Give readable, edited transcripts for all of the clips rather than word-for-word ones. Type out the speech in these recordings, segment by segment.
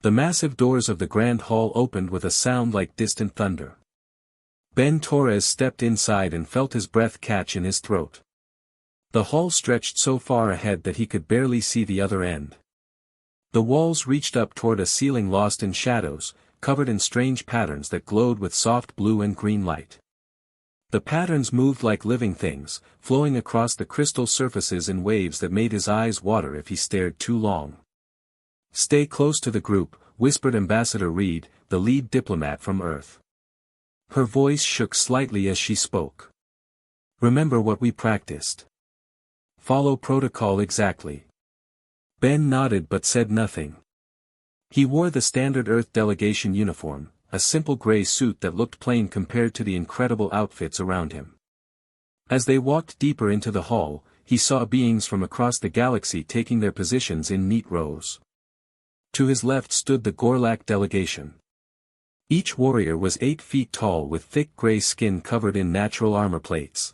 The massive doors of the grand hall opened with a sound like distant thunder. Ben Torres stepped inside and felt his breath catch in his throat. The hall stretched so far ahead that he could barely see the other end. The walls reached up toward a ceiling lost in shadows, covered in strange patterns that glowed with soft blue and green light. The patterns moved like living things, flowing across the crystal surfaces in waves that made his eyes water if he stared too long. "Stay close to the group," whispered Ambassador Reed, the lead diplomat from Earth. Her voice shook slightly as she spoke. "Remember what we practiced. Follow protocol exactly." Ben nodded but said nothing. He wore the standard Earth delegation uniform, a simple gray suit that looked plain compared to the incredible outfits around him. As they walked deeper into the hall, he saw beings from across the galaxy taking their positions in neat rows. To his left stood the Gorlak delegation. Each warrior was 8 feet tall with thick gray skin covered in natural armor plates.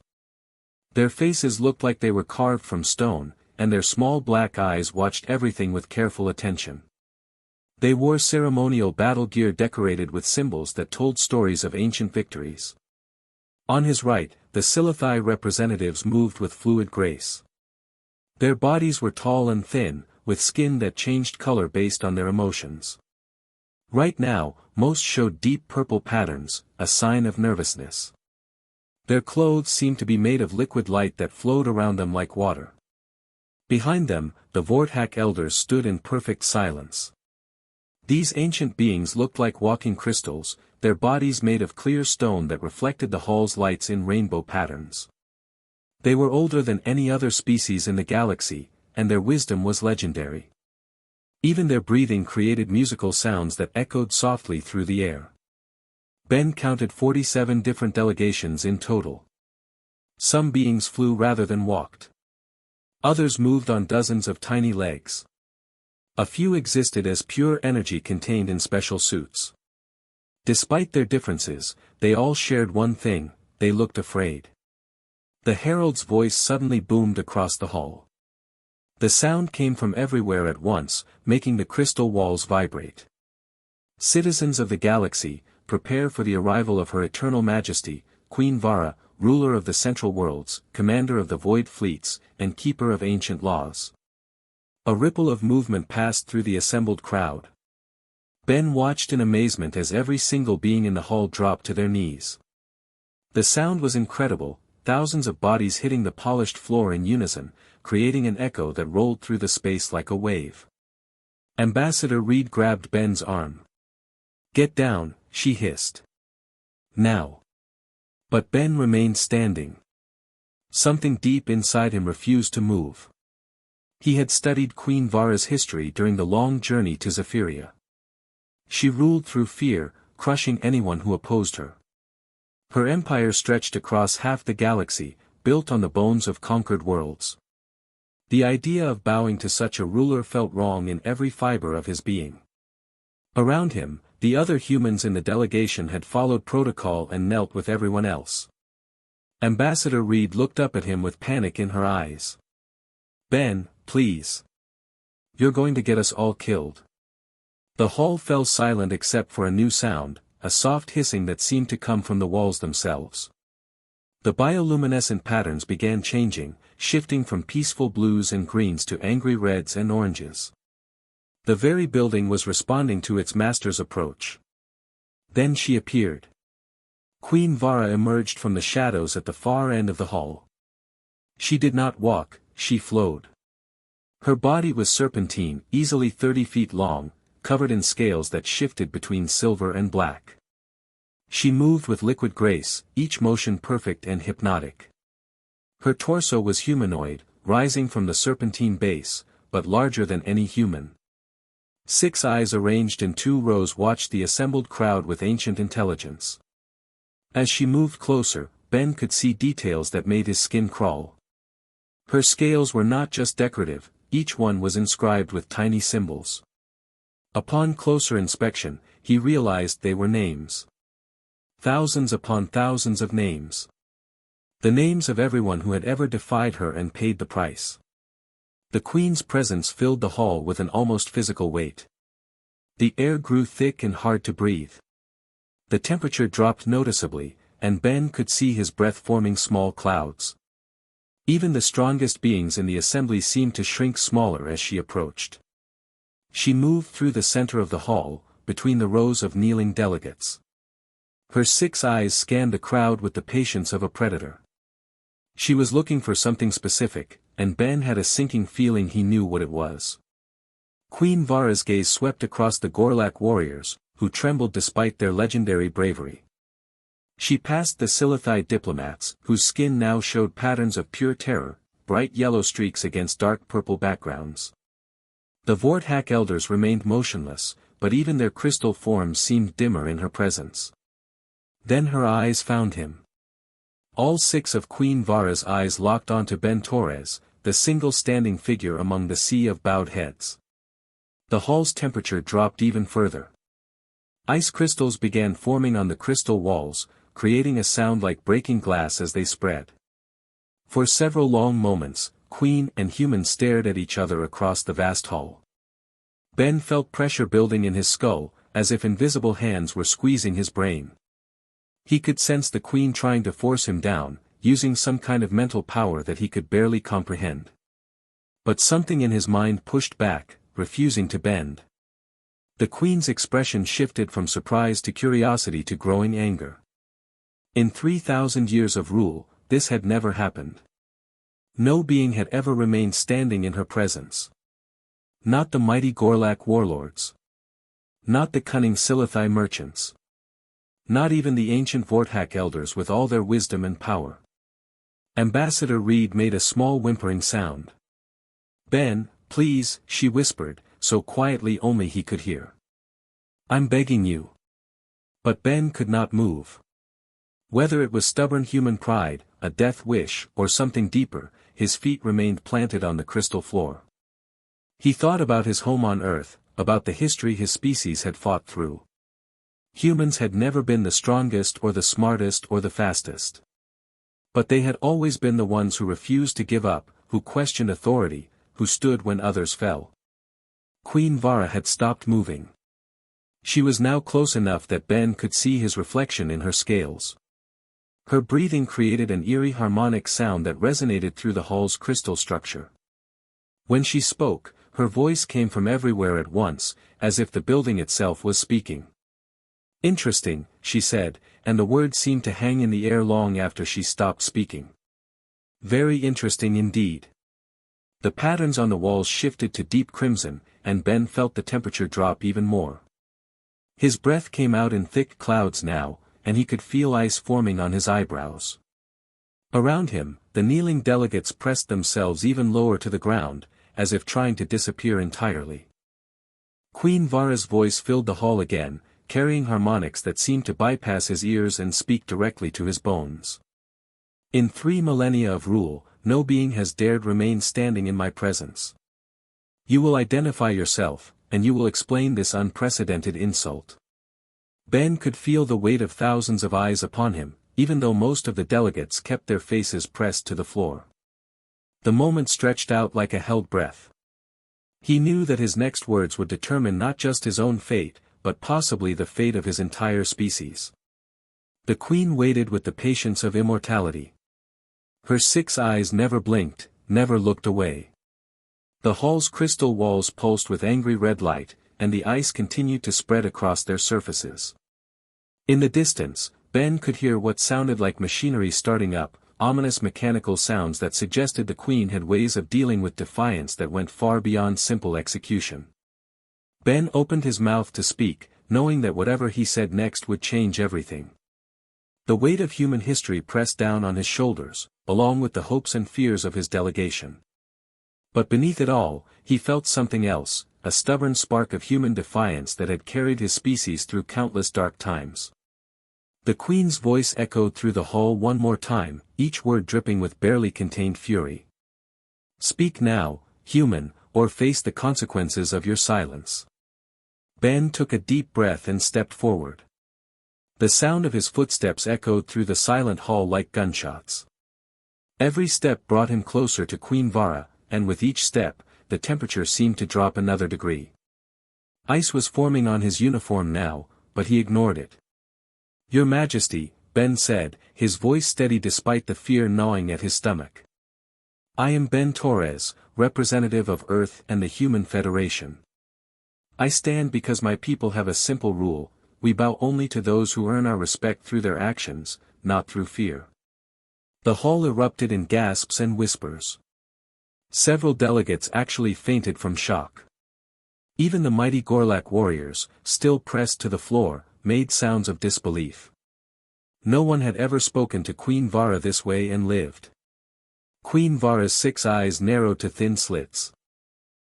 Their faces looked like they were carved from stone, and their small black eyes watched everything with careful attention. They wore ceremonial battle gear decorated with symbols that told stories of ancient victories. On his right, the Silithai representatives moved with fluid grace. Their bodies were tall and thin, with skin that changed color based on their emotions. Right now, most showed deep purple patterns, a sign of nervousness. Their clothes seemed to be made of liquid light that flowed around them like water. Behind them, the Vorthak elders stood in perfect silence. These ancient beings looked like walking crystals, their bodies made of clear stone that reflected the hall's lights in rainbow patterns. They were older than any other species in the galaxy, and their wisdom was legendary. Even their breathing created musical sounds that echoed softly through the air. Ben counted 47 different delegations in total. Some beings flew rather than walked. Others moved on dozens of tiny legs. A few existed as pure energy contained in special suits. Despite their differences, they all shared one thing: they looked afraid. The herald's voice suddenly boomed across the hall. The sound came from everywhere at once, making the crystal walls vibrate. "Citizens of the galaxy, prepare for the arrival of Her Eternal Majesty, Queen Vara, ruler of the Central Worlds, commander of the Void Fleets, and keeper of ancient laws." A ripple of movement passed through the assembled crowd. Ben watched in amazement as every single being in the hall dropped to their knees. The sound was incredible, thousands of bodies hitting the polished floor in unison, creating an echo that rolled through the space like a wave. Ambassador Reed grabbed Ben's arm. "Get down," she hissed. "Now." But Ben remained standing. Something deep inside him refused to move. He had studied Queen Vara's history during the long journey to Zephyria. She ruled through fear, crushing anyone who opposed her. Her empire stretched across half the galaxy, built on the bones of conquered worlds. The idea of bowing to such a ruler felt wrong in every fiber of his being. Around him, the other humans in the delegation had followed protocol and knelt with everyone else. Ambassador Reed looked up at him with panic in her eyes. "Ben, please. You're going to get us all killed." The hall fell silent except for a new sound, a soft hissing that seemed to come from the walls themselves. The bioluminescent patterns began changing, shifting from peaceful blues and greens to angry reds and oranges. The very building was responding to its master's approach. Then she appeared. Queen Vara emerged from the shadows at the far end of the hall. She did not walk, she flowed. Her body was serpentine, easily 30 feet long, covered in scales that shifted between silver and black. She moved with liquid grace, each motion perfect and hypnotic. Her torso was humanoid, rising from the serpentine base, but larger than any human. 6 eyes arranged in 2 rows watched the assembled crowd with ancient intelligence. As she moved closer, Ben could see details that made his skin crawl. Her scales were not just decorative, each one was inscribed with tiny symbols. Upon closer inspection, he realized they were names. Thousands upon thousands of names. The names of everyone who had ever defied her and paid the price. The Queen's presence filled the hall with an almost physical weight. The air grew thick and hard to breathe. The temperature dropped noticeably, and Ben could see his breath forming small clouds. Even the strongest beings in the assembly seemed to shrink smaller as she approached. She moved through the center of the hall, between the rows of kneeling delegates. Her 6 eyes scanned the crowd with the patience of a predator. She was looking for something specific, and Ben had a sinking feeling he knew what it was. Queen Vara's gaze swept across the Gorlak warriors, who trembled despite their legendary bravery. She passed the Silithide diplomats, whose skin now showed patterns of pure terror, bright yellow streaks against dark purple backgrounds. The Vorthak elders remained motionless, but even their crystal forms seemed dimmer in her presence. Then her eyes found him. All 6 of Queen Vara's eyes locked onto Ben Torres, the single standing figure among the sea of bowed heads. The hall's temperature dropped even further. Ice crystals began forming on the crystal walls, creating a sound like breaking glass as they spread. For several long moments, Queen and human stared at each other across the vast hall. Ben felt pressure building in his skull, as if invisible hands were squeezing his brain. He could sense the Queen trying to force him down, using some kind of mental power that he could barely comprehend. But something in his mind pushed back, refusing to bend. The Queen's expression shifted from surprise to curiosity to growing anger. In 3,000 years of rule, this had never happened. No being had ever remained standing in her presence. Not the mighty Gorlak warlords. Not the cunning Silithai merchants. Not even the ancient Vorthak elders with all their wisdom and power. Ambassador Reed made a small whimpering sound. Ben, please, she whispered, so quietly only he could hear. I'm begging you. But Ben could not move. Whether it was stubborn human pride, a death wish, or something deeper, his feet remained planted on the crystal floor. He thought about his home on Earth, about the history his species had fought through. Humans had never been the strongest or the smartest or the fastest. But they had always been the ones who refused to give up, who questioned authority, who stood when others fell. Queen Vara had stopped moving. She was now close enough that Ben could see his reflection in her scales. Her breathing created an eerie harmonic sound that resonated through the hall's crystal structure. When she spoke, her voice came from everywhere at once, as if the building itself was speaking. Interesting, she said, and the words seemed to hang in the air long after she stopped speaking. Very interesting indeed. The patterns on the walls shifted to deep crimson, and Ben felt the temperature drop even more. His breath came out in thick clouds now, and he could feel ice forming on his eyebrows. Around him, the kneeling delegates pressed themselves even lower to the ground, as if trying to disappear entirely. Queen Vara's voice filled the hall again, carrying harmonics that seemed to bypass his ears and speak directly to his bones. In 3 millennia of rule, no being has dared remain standing in my presence. You will identify yourself, and you will explain this unprecedented insult. Ben could feel the weight of thousands of eyes upon him, even though most of the delegates kept their faces pressed to the floor. The moment stretched out like a held breath. He knew that his next words would determine not just his own fate, but possibly the fate of his entire species. The Queen waited with the patience of immortality. Her 6 eyes never blinked, never looked away. The hall's crystal walls pulsed with angry red light, and the ice continued to spread across their surfaces. In the distance, Ben could hear what sounded like machinery starting up, ominous mechanical sounds that suggested the Queen had ways of dealing with defiance that went far beyond simple execution. Ben opened his mouth to speak, knowing that whatever he said next would change everything. The weight of human history pressed down on his shoulders, along with the hopes and fears of his delegation. But beneath it all, he felt something else, a stubborn spark of human defiance that had carried his species through countless dark times. The Queen's voice echoed through the hall one more time, each word dripping with barely contained fury. Speak now, human, or face the consequences of your silence. Ben took a deep breath and stepped forward. The sound of his footsteps echoed through the silent hall like gunshots. Every step brought him closer to Queen Vara, and with each step, the temperature seemed to drop another degree. Ice was forming on his uniform now, but he ignored it. "Your Majesty," Ben said, his voice steady despite the fear gnawing at his stomach. "I am Ben Torres, representative of Earth and the Human Federation. I stand because my people have a simple rule: we bow only to those who earn our respect through their actions, not through fear." The hall erupted in gasps and whispers. Several delegates actually fainted from shock. Even the mighty Gorlak warriors, still pressed to the floor, made sounds of disbelief. No one had ever spoken to Queen Vara this way and lived. Queen Vara's 6 eyes narrowed to thin slits.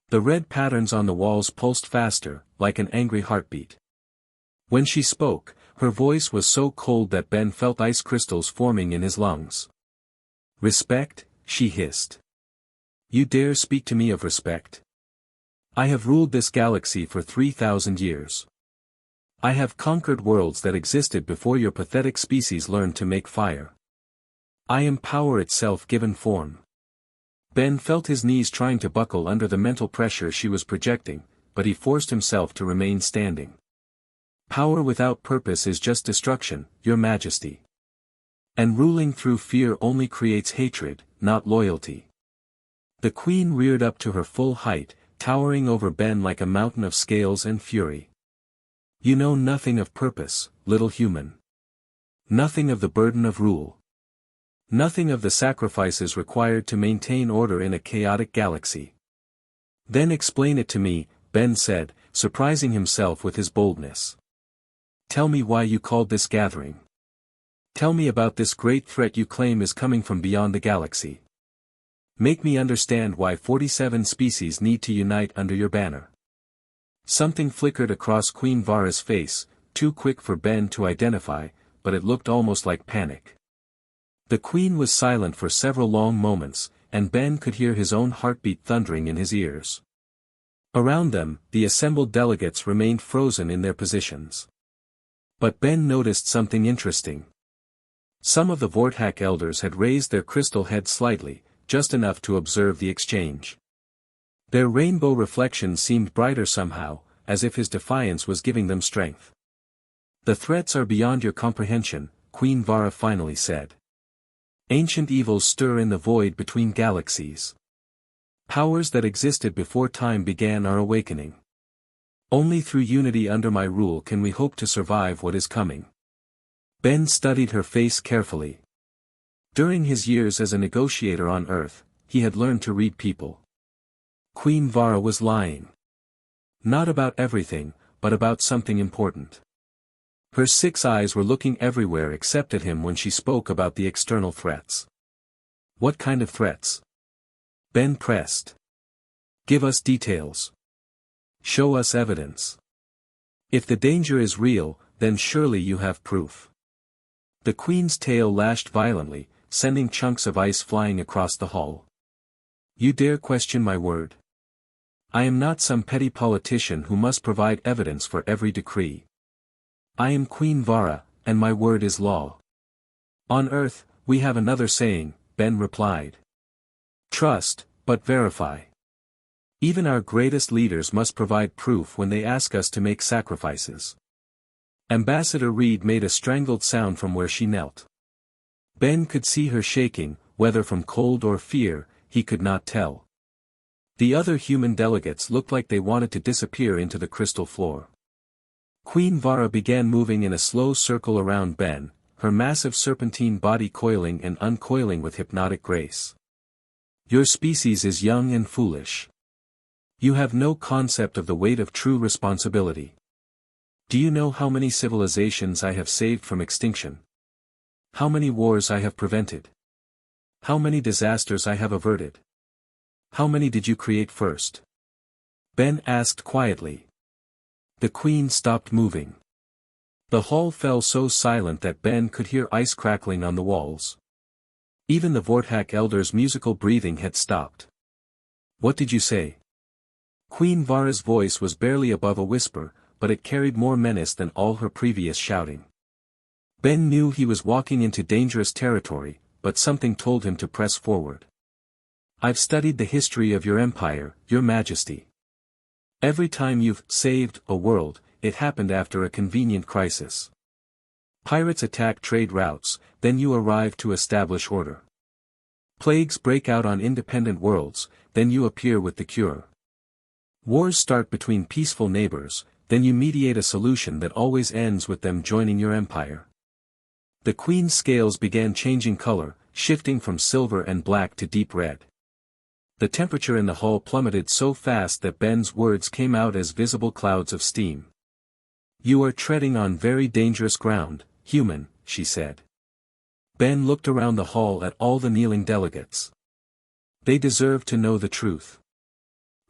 The red patterns on the walls pulsed faster, like an angry heartbeat. When she spoke, her voice was so cold that Ben felt ice crystals forming in his lungs. "Respect?" she hissed. "You dare speak to me of respect? I have ruled this galaxy for 3,000 years. I have conquered worlds that existed before your pathetic species learned to make fire. I am power itself given form." Ben felt his knees trying to buckle under the mental pressure she was projecting, but he forced himself to remain standing. "Power without purpose is just destruction, Your Majesty. And ruling through fear only creates hatred, not loyalty." The Queen reared up to her full height, towering over Ben like a mountain of scales and fury. "You know nothing of purpose, little human. Nothing of the burden of rule. Nothing of the sacrifices required to maintain order in a chaotic galaxy." "Then explain it to me," Ben said, surprising himself with his boldness. "Tell me why you called this gathering. Tell me about this great threat you claim is coming from beyond the galaxy. Make me understand why 47 species need to unite under your banner." Something flickered across Queen Vara's face, too quick for Ben to identify, but it looked almost like panic. The Queen was silent for several long moments, and Ben could hear his own heartbeat thundering in his ears. Around them, the assembled delegates remained frozen in their positions. But Ben noticed something interesting. Some of the Vorthak elders had raised their crystal heads slightly, just enough to observe the exchange. Their rainbow reflection seemed brighter somehow, as if his defiance was giving them strength. "The threats are beyond your comprehension," Queen Vara finally said. "Ancient evils stir in the void between galaxies. Powers that existed before time began are awakening. Only through unity under my rule can we hope to survive what is coming." Ben studied her face carefully. During his years as a negotiator on Earth, he had learned to read people. Queen Vara was lying. Not about everything, but about something important. Her 6 eyes were looking everywhere except at him when she spoke about the external threats. "What kind of threats?" Ben pressed. "Give us details. Show us evidence. If the danger is real, then surely you have proof." The Queen's tail lashed violently, sending chunks of ice flying across the hall. "You dare question my word? I am not some petty politician who must provide evidence for every decree. I am Queen Vara, and my word is law." "On Earth, we have another saying," Ben replied. "Trust, but verify. Even our greatest leaders must provide proof when they ask us to make sacrifices." Ambassador Reed made a strangled sound from where she knelt. Ben could see her shaking, whether from cold or fear, he could not tell. The other human delegates looked like they wanted to disappear into the crystal floor. Queen Vara began moving in a slow circle around Ben, her massive serpentine body coiling and uncoiling with hypnotic grace. "Your species is young and foolish. You have no concept of the weight of true responsibility. Do you know how many civilizations I have saved from extinction? How many wars I have prevented? How many disasters I have averted? How many did you create first?" Ben asked quietly. The Queen stopped moving. The hall fell so silent that Ben could hear ice crackling on the walls. Even the Vorthak elders' musical breathing had stopped. "What did you say?" Queen Vara's voice was barely above a whisper, but it carried more menace than all her previous shouting. Ben knew he was walking into dangerous territory, but something told him to press forward. "I've studied the history of your empire, Your Majesty. Every time you've saved a world, it happened after a convenient crisis. Pirates attack trade routes, then you arrive to establish order. Plagues break out on independent worlds, then you appear with the cure. Wars start between peaceful neighbors, then you mediate a solution that always ends with them joining your empire. The queen's scales began changing color, shifting from silver and black to deep red. The temperature in the hall plummeted so fast that Ben's words came out as visible clouds of steam. "You are treading on very dangerous ground, human," she said. Ben looked around the hall at all the kneeling delegates. They deserve to know the truth.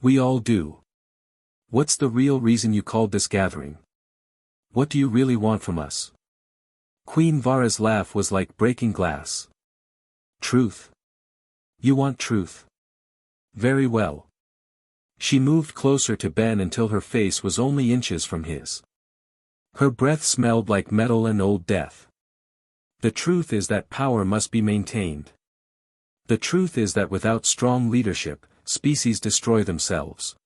We all do. What's the real reason you called this gathering? What do you really want from us? Queen Vara's laugh was like breaking glass. Truth. You want truth. Very well. She moved closer to Ben until her face was only inches from his. Her breath smelled like metal and old death. The truth is that power must be maintained. The truth is that without strong leadership, species destroy themselves.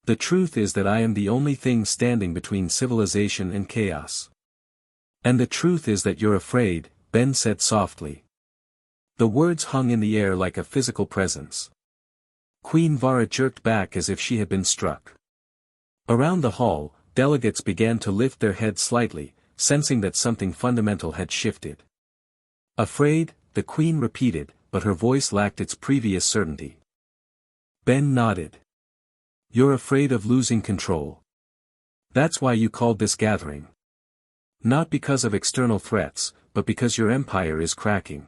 The truth is that I am the only thing standing between civilization and chaos. And the truth is that you're afraid, Ben said softly. The words hung in the air like a physical presence. Queen Vara jerked back as if she had been struck. Around the hall, delegates began to lift their heads slightly, sensing that something fundamental had shifted. Afraid, the queen repeated, but her voice lacked its previous certainty. Ben nodded. You're afraid of losing control. That's why you called this gathering. Not because of external threats, but because your empire is cracking.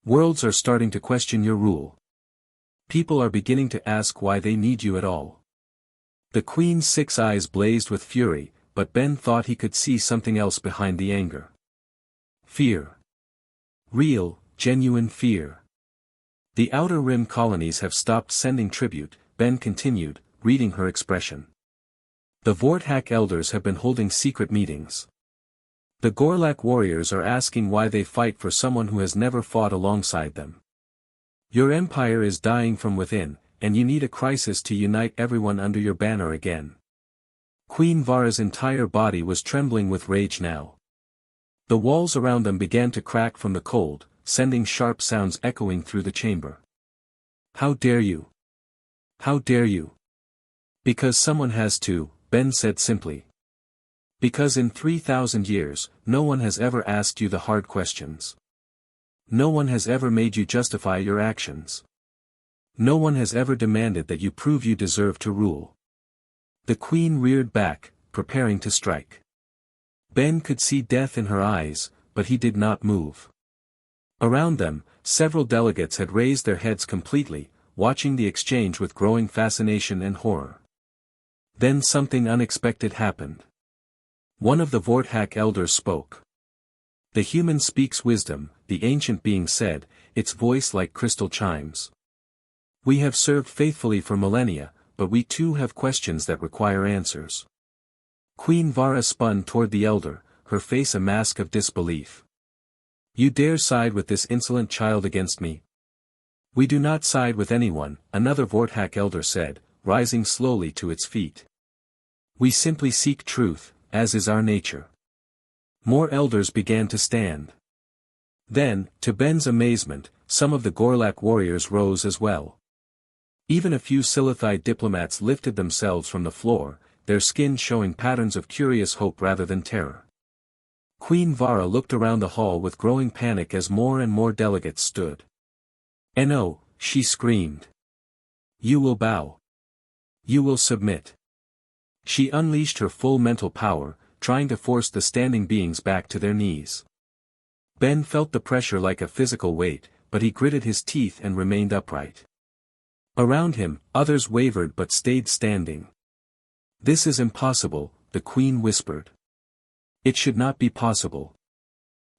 Worlds are starting to question your rule. People are beginning to ask why they need you at all. The queen's 6 eyes blazed with fury, but Ben thought he could see something else behind the anger. Fear. Real, genuine fear. The Outer Rim colonies have stopped sending tribute, Ben continued, reading her expression. The Vorthak elders have been holding secret meetings. The Gorlak warriors are asking why they fight for someone who has never fought alongside them. Your empire is dying from within, and you need a crisis to unite everyone under your banner again. Queen Vara's entire body was trembling with rage now. The walls around them began to crack from the cold, sending sharp sounds echoing through the chamber. How dare you? How dare you? Because someone has to, Ben said simply. Because in 3,000 years, no one has ever asked you the hard questions. No one has ever made you justify your actions. No one has ever demanded that you prove you deserve to rule. The queen reared back, preparing to strike. Ben could see death in her eyes, but he did not move. Around them, several delegates had raised their heads completely, watching the exchange with growing fascination and horror. Then something unexpected happened. One of the Vorthak elders spoke. The human speaks wisdom, the ancient being said, its voice like crystal chimes. We have served faithfully for millennia, but we too have questions that require answers. Queen Vara spun toward the elder, her face a mask of disbelief. You dare side with this insolent child against me? We do not side with anyone, another Vorthak elder said, rising slowly to its feet. We simply seek truth, as is our nature. More elders began to stand. Then, to Ben's amazement, some of the Gorlak warriors rose as well. Even a few Silithide diplomats lifted themselves from the floor, their skin showing patterns of curious hope rather than terror. Queen Vara looked around the hall with growing panic as more and more delegates stood. "No," she screamed. "You will bow. You will submit." She unleashed her full mental power, trying to force the standing beings back to their knees. Ben felt the pressure like a physical weight, but he gritted his teeth and remained upright. Around him, others wavered but stayed standing. "This is impossible," the queen whispered. "It should not be possible."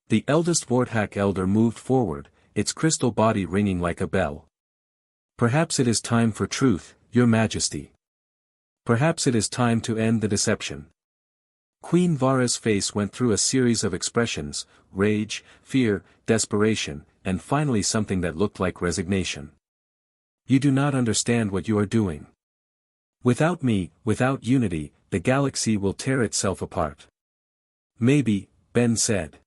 The eldest Vorthak elder moved forward, its crystal body ringing like a bell. "Perhaps it is time for truth, your majesty. Perhaps it is time to end the deception." Queen Vara's face went through a series of expressions, rage, fear, desperation, and finally something that looked like resignation. "You do not understand what you are doing. Without me, without unity, the galaxy will tear itself apart. Maybe, Ben said.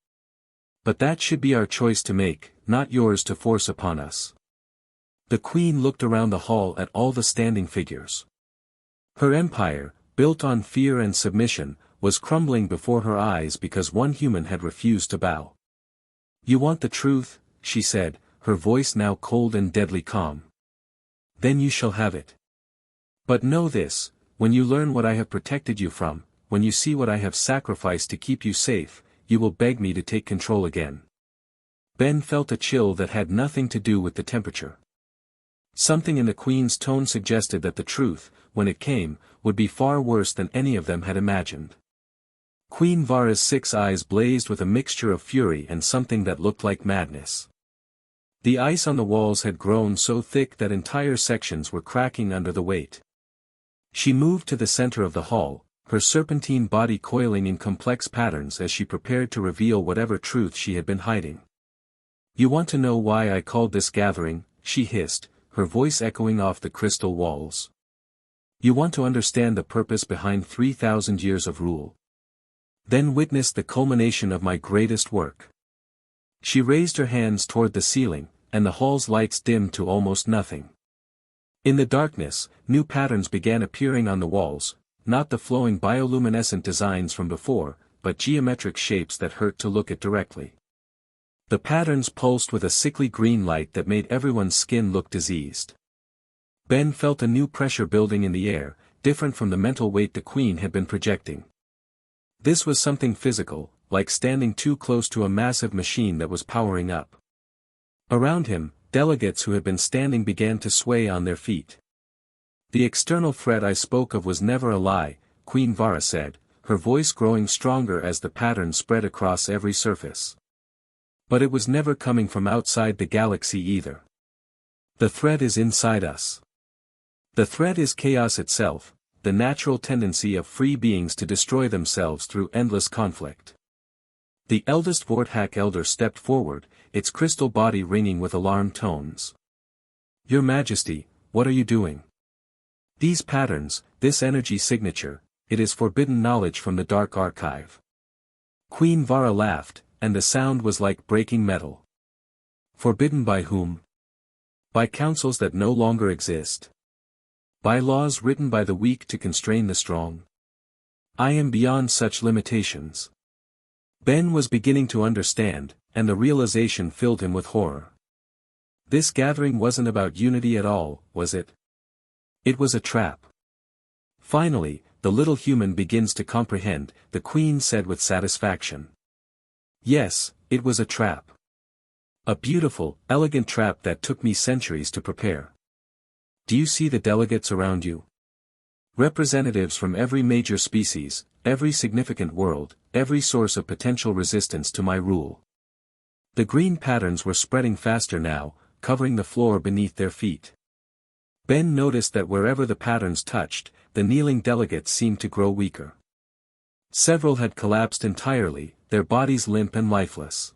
But that should be our choice to make, not yours to force upon us. The Queen looked around the hall at all the standing figures. Her empire, built on fear and submission, was crumbling before her eyes because one human had refused to bow. You want the truth, she said, her voice now cold and deadly calm. Then you shall have it. But know this, when you learn what I have protected you from, when you see what I have sacrificed to keep you safe, you will beg me to take control again. Ben felt a chill that had nothing to do with the temperature. Something in the Queen's tone suggested that the truth, when it came, would be far worse than any of them had imagined. Queen Vara's 6 eyes blazed with a mixture of fury and something that looked like madness. The ice on the walls had grown so thick that entire sections were cracking under the weight. She moved to the center of the hall, her serpentine body coiling in complex patterns as she prepared to reveal whatever truth she had been hiding. You want to know why I called this gathering, she hissed, her voice echoing off the crystal walls. You want to understand the purpose behind 3,000 years of rule. Then witness the culmination of my greatest work. She raised her hands toward the ceiling, and the hall's lights dimmed to almost nothing. In the darkness, new patterns began appearing on the walls, not the flowing bioluminescent designs from before, but geometric shapes that hurt to look at directly. The patterns pulsed with a sickly green light that made everyone's skin look diseased. Ben felt a new pressure building in the air, different from the mental weight the Queen had been projecting. This was something physical, like standing too close to a massive machine that was powering up. Around him, delegates who had been standing began to sway on their feet. The external threat I spoke of was never a lie, Queen Vara said, her voice growing stronger as the pattern spread across every surface. But it was never coming from outside the galaxy either. The threat is inside us. The threat is chaos itself, the natural tendency of free beings to destroy themselves through endless conflict. The eldest Vorthak elder stepped forward, its crystal body ringing with alarm tones. Your Majesty, what are you doing? These patterns, this energy signature, it is forbidden knowledge from the Dark Archive. Queen Vara laughed, and the sound was like breaking metal. Forbidden by whom? By councils that no longer exist. By laws written by the weak to constrain the strong. I am beyond such limitations. Ben was beginning to understand, and the realization filled him with horror. This gathering wasn't about unity at all, was it? It was a trap. Finally, the little human begins to comprehend, the Queen said with satisfaction. Yes, it was a trap. A beautiful, elegant trap that took me centuries to prepare. Do you see the delegates around you? Representatives from every major species, every significant world, every source of potential resistance to my rule. The green patterns were spreading faster now, covering the floor beneath their feet. Ben noticed that wherever the patterns touched, the kneeling delegates seemed to grow weaker. Several had collapsed entirely, their bodies limp and lifeless.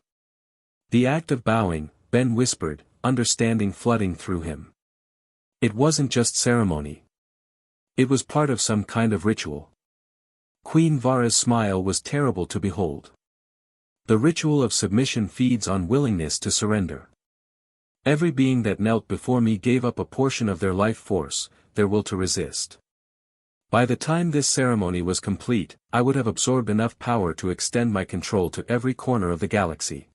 The act of bowing, Ben whispered, understanding flooding through him. It wasn't just ceremony. It was part of some kind of ritual. Queen Vara's smile was terrible to behold. The ritual of submission feeds on willingness to surrender. Every being that knelt before me gave up a portion of their life force, their will to resist. By the time this ceremony was complete, I would have absorbed enough power to extend my control to every corner of the galaxy.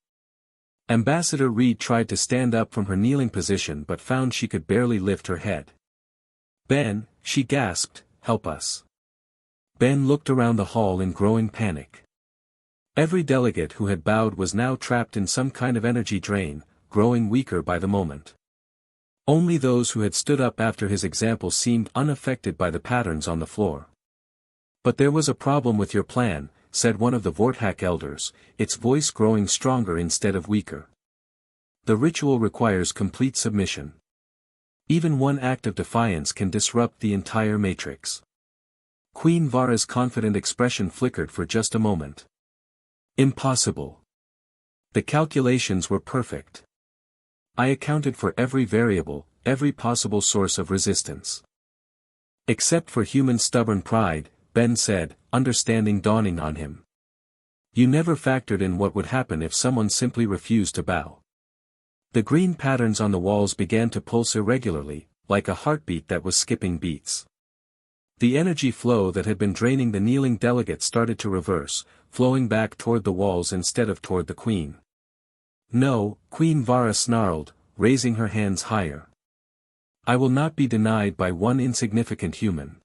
Ambassador Reed tried to stand up from her kneeling position but found she could barely lift her head. Ben, she gasped, help us. Ben looked around the hall in growing panic. Every delegate who had bowed was now trapped in some kind of energy drain, growing weaker by the moment. Only those who had stood up after his example seemed unaffected by the patterns on the floor. But there was a problem with your plan, said one of the Vorthak elders, its voice growing stronger instead of weaker. The ritual requires complete submission. Even one act of defiance can disrupt the entire matrix. Queen Vara's confident expression flickered for just a moment. Impossible. The calculations were perfect. I accounted for every variable, every possible source of resistance. Except for human stubborn pride, Ben said, understanding dawning on him. You never factored in what would happen if someone simply refused to bow. The green patterns on the walls began to pulse irregularly, like a heartbeat that was skipping beats. The energy flow that had been draining the kneeling delegates started to reverse, flowing back toward the walls instead of toward the queen. No, Queen Vara snarled, raising her hands higher. I will not be denied by one insignificant human.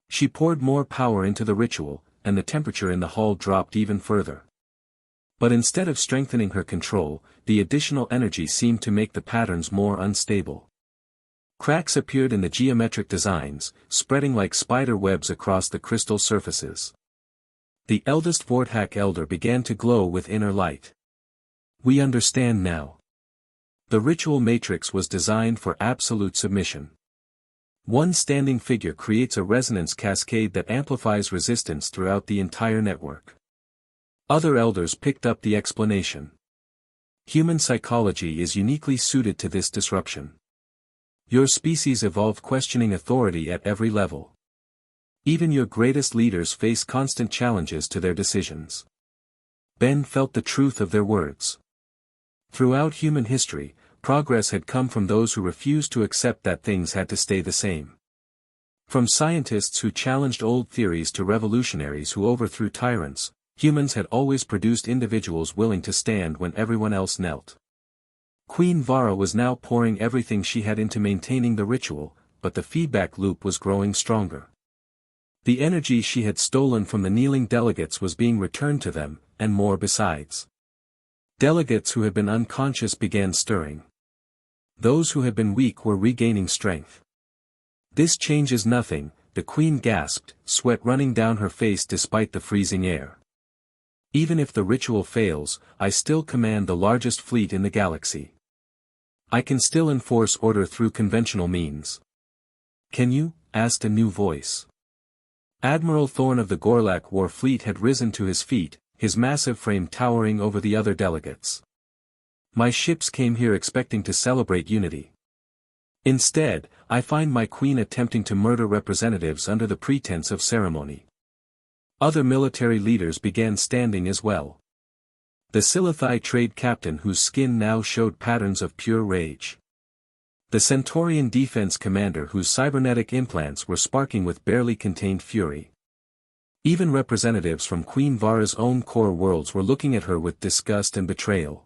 She poured more power into the ritual, and the temperature in the hall dropped even further. But instead of strengthening her control, the additional energy seemed to make the patterns more unstable. Cracks appeared in the geometric designs, spreading like spider webs across the crystal surfaces. The eldest Vorthak elder began to glow with inner light. We understand now. The ritual matrix was designed for absolute submission. One standing figure creates a resonance cascade that amplifies resistance throughout the entire network. Other elders picked up the explanation. Human psychology is uniquely suited to this disruption. Your species evolved questioning authority at every level. Even your greatest leaders face constant challenges to their decisions. Ben felt the truth of their words. Throughout human history, progress had come from those who refused to accept that things had to stay the same. From scientists who challenged old theories to revolutionaries who overthrew tyrants, humans had always produced individuals willing to stand when everyone else knelt. Queen Vara was now pouring everything she had into maintaining the ritual, but the feedback loop was growing stronger. The energy she had stolen from the kneeling delegates was being returned to them, and more besides. Delegates who had been unconscious began stirring. Those who had been weak were regaining strength. This changes nothing, the queen gasped, sweat running down her face despite the freezing air. Even if the ritual fails, I still command the largest fleet in the galaxy. I can still enforce order through conventional means. Can you? Asked a new voice. Admiral Thorn of the Gorlak War Fleet had risen to his feet, his massive frame towering over the other delegates. My ships came here expecting to celebrate unity. Instead, I find my queen attempting to murder representatives under the pretense of ceremony. Other military leaders began standing as well. The Silithai trade captain whose skin now showed patterns of pure rage. The Centaurian defense commander whose cybernetic implants were sparking with barely contained fury. Even representatives from Queen Vara's own core worlds were looking at her with disgust and betrayal.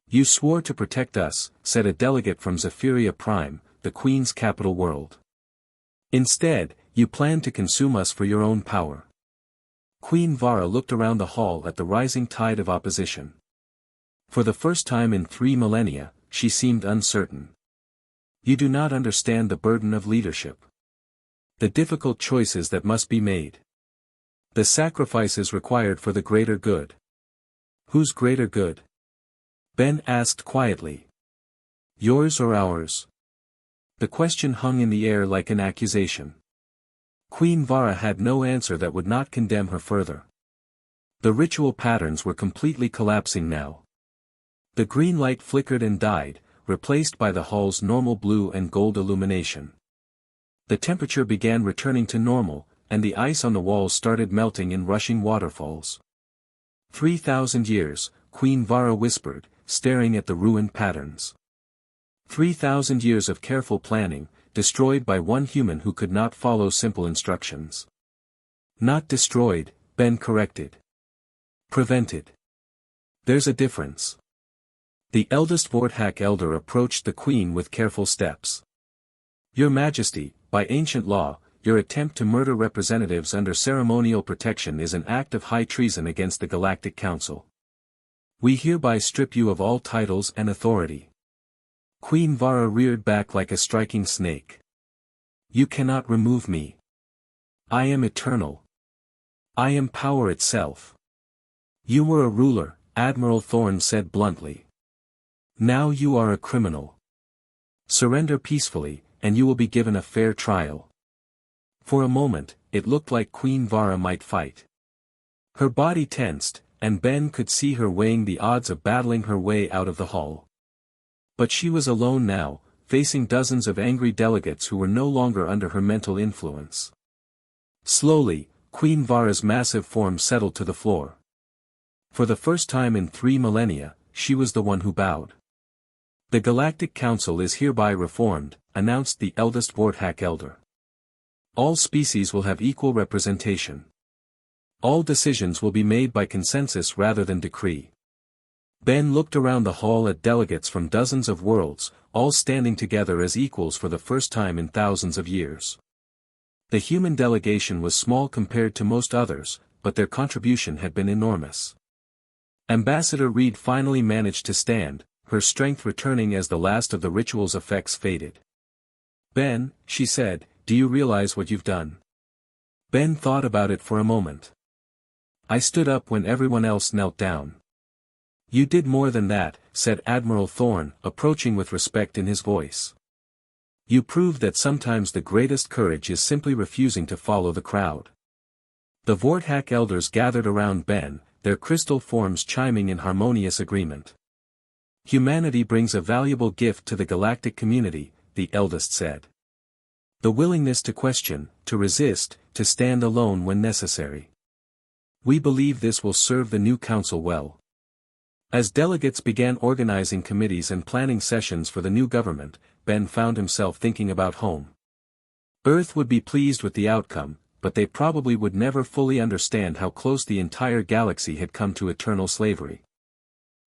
You swore to protect us, said a delegate from Zephyria Prime, the Queen's capital world. Instead, you planned to consume us for your own power. Queen Vara looked around the hall at the rising tide of opposition. For the first time in 3 millennia, she seemed uncertain. You do not understand the burden of leadership. The difficult choices that must be made. The sacrifices required for the greater good. Whose greater good? Ben asked quietly. Yours or ours? The question hung in the air like an accusation. Queen Vara had no answer that would not condemn her further. The ritual patterns were completely collapsing now. The green light flickered and died, replaced by the hall's normal blue and gold illumination. The temperature began returning to normal, and the ice on the walls started melting in rushing waterfalls. 3,000 years, Queen Vara whispered, staring at the ruined patterns. 3,000 years of careful planning, destroyed by one human who could not follow simple instructions. Not destroyed, Ben corrected. Prevented. There's a difference. The eldest Vorthak elder approached the queen with careful steps. Your Majesty, by ancient law, your attempt to murder representatives under ceremonial protection is an act of high treason against the Galactic Council. We hereby strip you of all titles and authority. Queen Vara reared back like a striking snake. You cannot remove me. I am eternal. I am power itself. You were a ruler, Admiral Thorn said bluntly. Now you are a criminal. Surrender peacefully, and you will be given a fair trial. For a moment, it looked like Queen Vara might fight. Her body tensed, and Ben could see her weighing the odds of battling her way out of the hall. But she was alone now, facing dozens of angry delegates who were no longer under her mental influence. Slowly, Queen Vara's massive form settled to the floor. For the first time in 3 millennia, she was the one who bowed. "The Galactic Council is hereby reformed," announced the eldest Vorthak Elder. "All species will have equal representation. All decisions will be made by consensus rather than decree." Ben looked around the hall at delegates from dozens of worlds, all standing together as equals for the first time in thousands of years. The human delegation was small compared to most others, but their contribution had been enormous. Ambassador Reed finally managed to stand, her strength returning as the last of the ritual's effects faded. "Ben," she said, "do you realize what you've done?" Ben thought about it for a moment. "I stood up when everyone else knelt down." "You did more than that," said Admiral Thorne, approaching with respect in his voice. "You proved that sometimes the greatest courage is simply refusing to follow the crowd." The Vorthak elders gathered around Ben, their crystal forms chiming in harmonious agreement. "Humanity brings a valuable gift to the galactic community," the eldest said. "The willingness to question, to resist, to stand alone when necessary. We believe this will serve the new council well." As delegates began organizing committees and planning sessions for the new government, Ben found himself thinking about home. Earth would be pleased with the outcome, but they probably would never fully understand how close the entire galaxy had come to eternal slavery.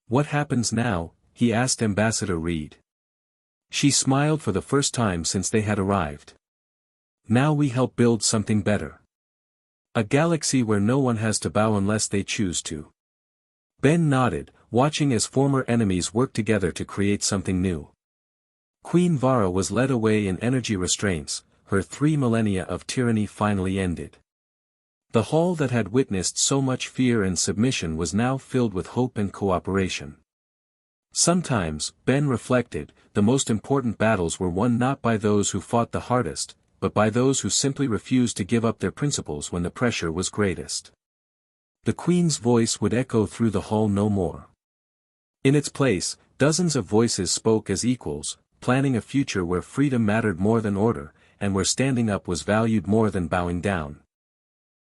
"What happens now?" he asked Ambassador Reed. She smiled for the first time since they had arrived. "Now we help build something better. A galaxy where no one has to bow unless they choose to." Ben nodded, watching as former enemies worked together to create something new. Queen Vara was led away in energy restraints, her 3 millennia of tyranny finally ended. The hall that had witnessed so much fear and submission was now filled with hope and cooperation. Sometimes, Ben reflected, the most important battles were won not by those who fought the hardest, but by those who simply refused to give up their principles when the pressure was greatest. The Queen's voice would echo through the hall no more. In its place, dozens of voices spoke as equals, planning a future where freedom mattered more than order, and where standing up was valued more than bowing down.